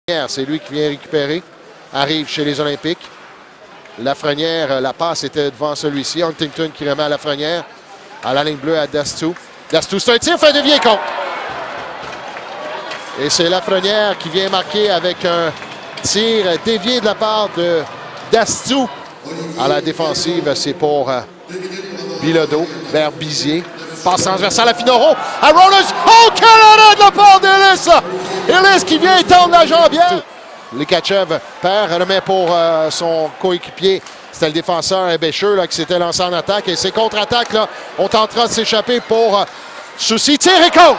C'est lui qui vient récupérer. Arrive chez les Olympiques. Lafrenière, la passe était devant celui-ci. Huntington qui remet à Lafrenière. À la ligne bleue à Dastou. Dastou, c'est un tir, fait devient contre. Et c'est Lafrenière qui vient marquer avec un tir dévié de la part de Dastou. À la défensive, c'est pour Bilodeau vers Bizier. Passe transversale à Finaureau. À Rollers. Oh, quel arrêt de la part d'Ellis! Ellis qui vient étendre la jambière. Likachev perd, remet pour son coéquipier. C'était le défenseur Bécheux qui s'était lancé en attaque. Et ces contre-attaques, là, on tentera de s'échapper pour Soucy. Tir et contre!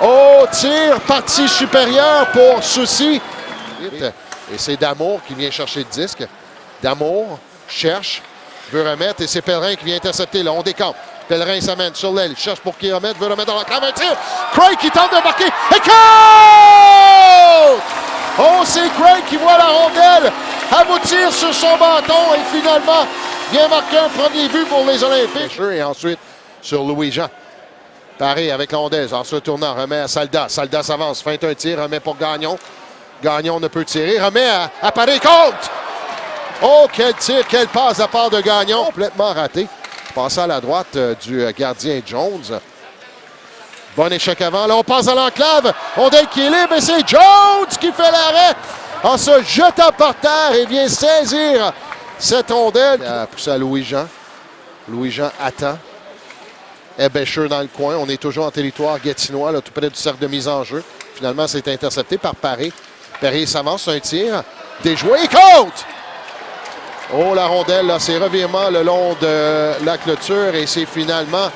Oh, tir, partie supérieure pour Soucy. Et c'est Damour qui vient chercher le disque. Damour cherche, veut remettre, et c'est Pellerin qui vient intercepter. Là, on décampe. Pellerin s'amène sur l'aile, cherche pour qui remettre, veut remettre dans la cave, un tir. Craig qui tente de marquer, et contre! Oh, c'est Craig qui voit la rondelle aboutir sur son bâton, et finalement, vient marquer un premier but pour les Olympiques. Et ensuite, sur Louis-Jean. Pareil avec Londez, en se retournant, remet à Salda. Salda s'avance, feinte un tir, remet pour Gagnon. Gagnon ne peut tirer, remet à Paris, compte! Oh, quel tir, quelle passe à part de Gagnon. Complètement raté. Passant à la droite du gardien Jones. Bon échec avant. Là, on passe à l'enclave. Rondelle qui est libre et c'est Jones qui fait l'arrêt en se jetant par terre et vient saisir cette rondelle. Il a poussé à Louis-Jean. Louis-Jean attend. Bécheux dans le coin. On est toujours en territoire guettinois, là, tout près du cercle de mise en jeu. Finalement, c'est intercepté par Paré. Paré s'avance, un tir. Déjoué, il compte! Oh, la rondelle, là, c'est revirement le long de la clôture et c'est finalement